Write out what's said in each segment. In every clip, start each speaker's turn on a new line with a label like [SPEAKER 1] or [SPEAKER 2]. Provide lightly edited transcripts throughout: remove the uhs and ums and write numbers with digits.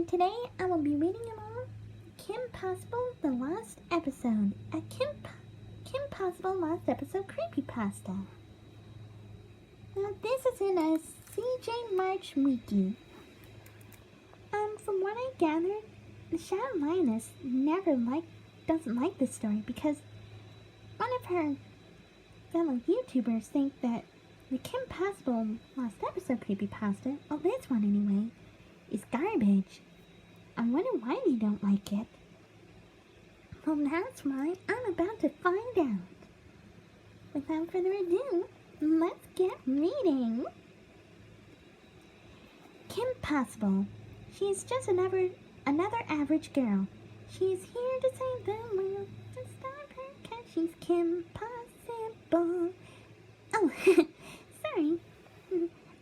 [SPEAKER 1] and today I will be reading you all Kim Possible, the last episode, a Kim Possible last episode creepypasta. Now this is in a Cjaymarch wiki. From what I gathered, the Shadow Lioness doesn't like this story because one of her fellow YouTubers think that the Kim Possible last episode creepypasta, well this one anyway, is garbage. I wonder why they don't like it. Well, that's why I'm about to find out. Without further ado, let's get reading. Kim Possible. She is just another average girl. She is here to save the world. To stop her cause she's Kim Possible. Oh, sorry.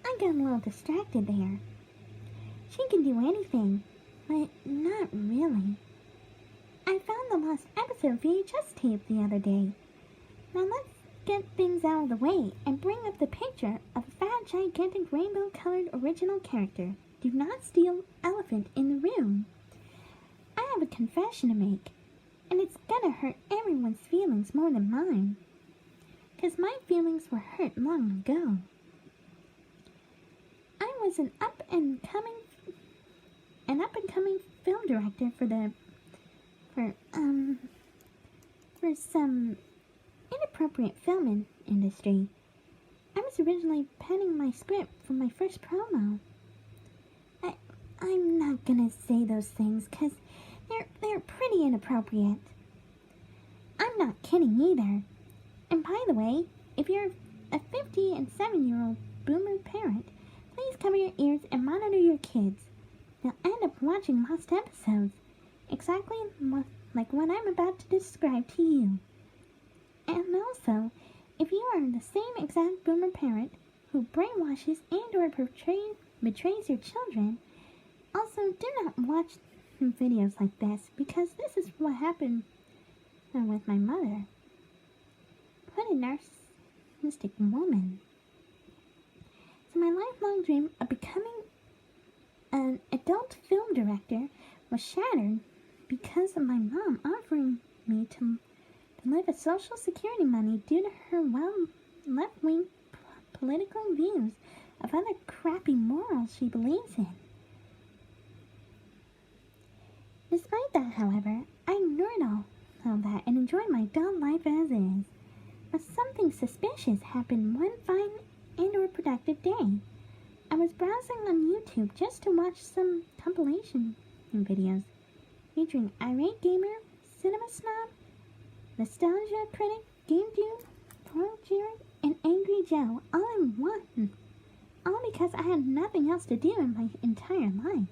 [SPEAKER 1] I got a little distracted there. She can do anything, but not really. I found the last episode VHS tape the other day. Now let's get things out of the way and bring up the picture of a fat, gigantic, rainbow-colored original character. Do not steal elephant in the room. I have a confession to make, and it's gonna hurt everyone's feelings more than mine. 'Cause my feelings were hurt long ago. I was an up-and-coming film director for some inappropriate film industry. I was originally penning my script for my first promo. I'm not gonna say those things because they're pretty inappropriate. I'm not kidding either. And by the way, if you're a 50 and 7-year-old boomer parent, please cover your ears and monitor your kids. They'll end up watching lost episodes, exactly like what I'm about to describe to you. And also, if you are the same exact boomer parent who brainwashes and or betrays your children, also do not watch videos like this, because this is what happened with my mother. What a narcissistic woman. So my lifelong dream of becoming an adult film director was shattered because of my mom offering me to live a social security money due to her left-wing political views of other crappy morals she believes in. Despite that, however, I ignored all that and enjoyed my dull life as is. But something suspicious happened one fine and or productive day. I was browsing on YouTube just to watch some compilation videos featuring irate gamer, cinema snob, nostalgia critic, game dude, Paul Jared, and Angry Joe all in one. All because I had nothing else to do in my entire life.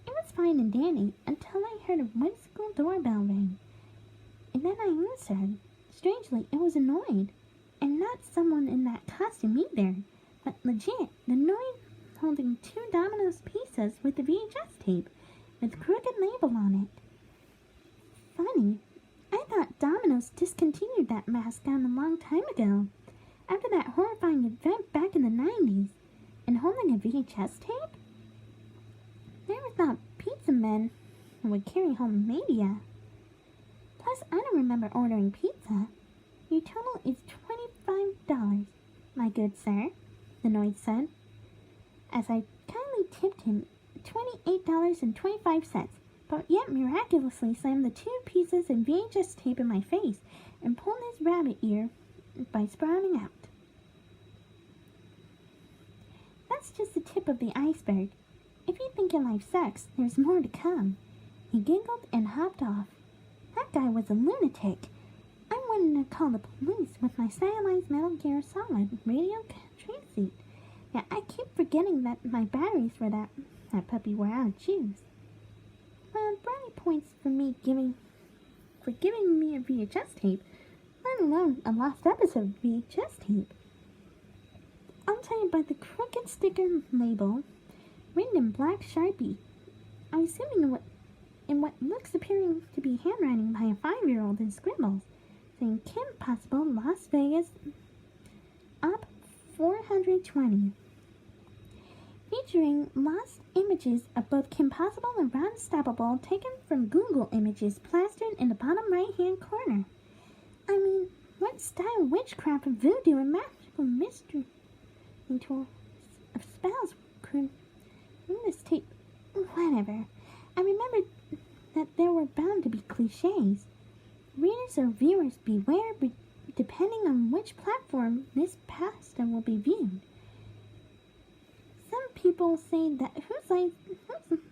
[SPEAKER 1] It was fine and dandy until I heard a whimsical doorbell ring. And then I answered. Strangely, it was Annoyed, and not someone in that costume either, but legit, the Annoyed holding 2 Domino's pizzas with the VHS tape with crooked label on it. Funny, I thought Domino's discontinued that mascot a long time ago, after that horrifying event back in the 90s, and holding a VHS tape? There was not pizza men who would carry home media. Plus, I don't remember ordering pizza. Your total is $25, my good sir, the Noid said, as I kindly tipped him $28.25, but yet miraculously slammed the 2 pieces and VHS tape in my face and pulled his rabbit ear by sprouting out. That's just the tip of the iceberg. If you think your life sucks, there's more to come. He giggled and hopped off. That guy was a lunatic. I wanted to call the police with my stylized Metal Gear Solid radio transit. Yeah, I keep forgetting that my batteries for that puppy were out of juice. Well, brownie points for giving me a VHS tape, let alone a lost episode VHS tape. I'll tell you by the crooked sticker label, written in black Sharpie. I'm assuming in what looks appearing to be handwriting by a 5-year-old in scribbles, saying Kim Possible, Las Vegas, up 420. featuring lost images of both Kim Possible and Ron Stoppable taken from Google Images plastered in the bottom right-hand corner. I mean, what style witchcraft, voodoo, and magical mystery tool of spells could in this tape? Whatever. I remembered that there were bound to be cliches. Readers or viewers beware, depending on which platform this pasta will be viewed. Some people say that whose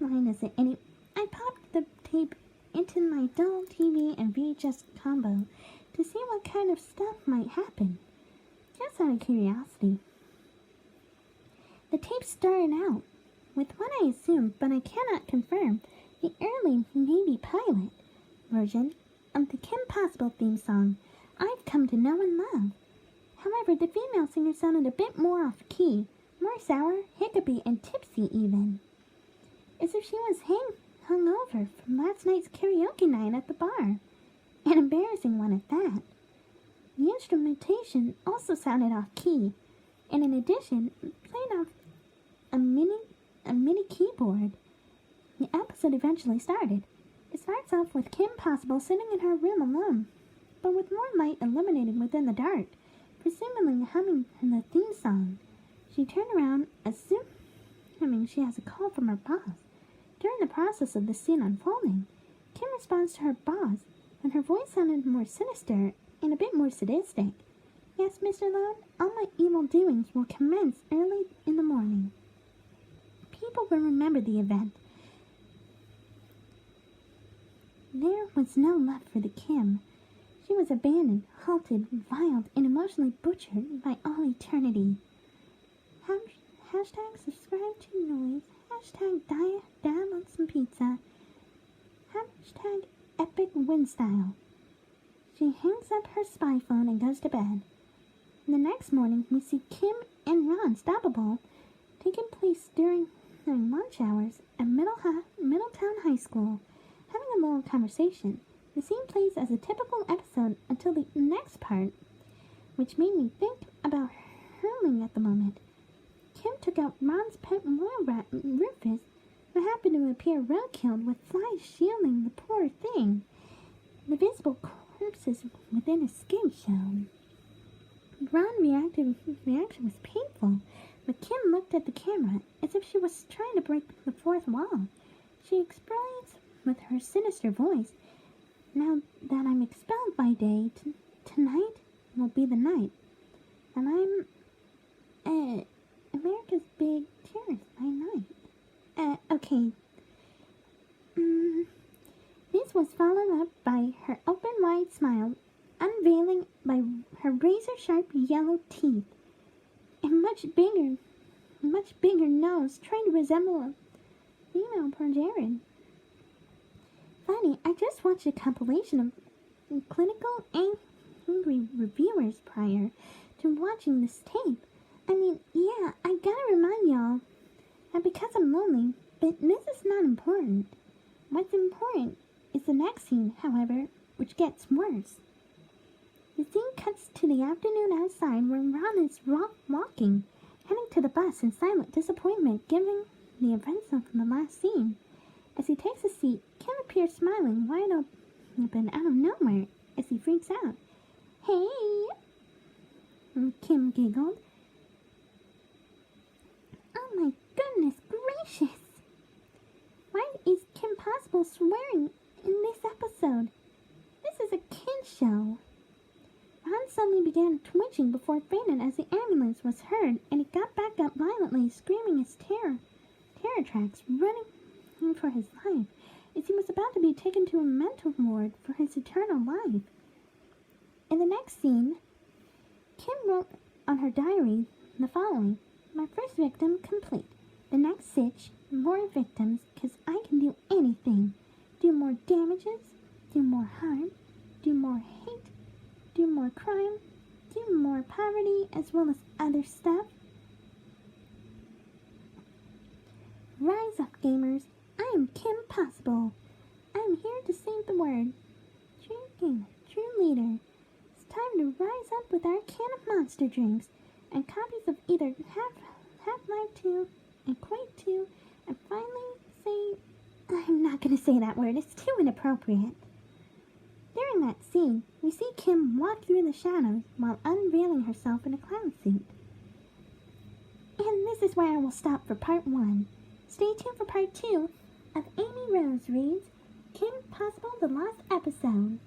[SPEAKER 1] line is it? And I popped the tape into my dull TV and VHS combo to see what kind of stuff might happen, just out of curiosity. The tape started out with what I assumed, but I cannot confirm, the early, maybe pilot version of the Kim Possible theme song I've come to know and love. However, the female singer sounded a bit more off-key, more sour, hiccupy, and tipsy even. As if she was hungover from last night's karaoke night at the bar. An embarrassing one at that. The instrumentation also sounded off-key, and in addition, played off a MIDI keyboard. The episode eventually started. It starts off with Kim Possible sitting in her room alone, but with more light illuminating within the dark, presumably humming the theme song. She turned around, assuming she has a call from her boss. During the process of the scene unfolding, Kim responds to her boss, and her voice sounded more sinister and a bit more sadistic. Yes, Mr. Lone, all my evil doings will commence early in the morning. People will remember the event. There was no love for the Kim. She was abandoned, halted, viled, and emotionally butchered by all eternity. Hashtag subscribe to noise. Hashtag dab on some pizza. Hashtag epic win style. She hangs up her spy phone and goes to bed. The next morning, we see Kim and Ron Stoppable taking place during lunch hours at Middletown High School, having a little conversation. The scene plays as a typical episode until the next part, which made me think about hurling at the moment. Kim took out Ron's pet royal rat, Rufus, who happened to appear roadkilled with flies shielding the poor thing. The visible corpses within a skin show. Ron's reaction was painful, but Kim looked at the camera as if she was trying to break the fourth wall. She explains with her sinister voice, "Now that I'm expelled by day, tonight will be the night. And I'm America's big terrorist by night." Okay. This was followed up by her open-wide smile, unveiling by her razor-sharp yellow teeth, and much bigger nose, trying to resemble a female poor Jared. Funny, I just watched a compilation of clinical angry reviewers prior to watching this tape. I mean, yeah, I gotta remind y'all that because I'm lonely, but this is not important. What's important is the next scene, however, which gets worse. The scene cuts to the afternoon outside where Ron is walking, heading to the bus in silent disappointment given the events of the last scene. As he takes a seat, Kim appears smiling wide open out of nowhere as he freaks out. "Hey!" Kim giggled. "Oh my goodness gracious! Why is Kim Possible swearing in this episode? This is a kid show." Ron suddenly began twitching before fainting as the ambulance was heard, and he got back up violently, screaming his terror tracks, running for his life, as he was about to be taken to a mental ward for his eternal life. In the next scene, Kim wrote on her diary the following: "My first victim complete. The next stitch, more victims, 'cause I can do anything. Do more damages, do more harm, do more hate, do more crime, do more poverty, as well as other stuff. Rise up, gamers. I am Kim Possible. I am here to save the world. True gamer, true leader. It's time to rise up with our can of monster drinks and copies of either Half-Life 2 and Quake gonna say that word. It's too inappropriate. During that scene, we see Kim walk through the shadows while unveiling herself in a clown suit. And this is where I will stop for part 1. Stay tuned for part 2 of Amy Rose Reads Kim Possible the Lost Episode.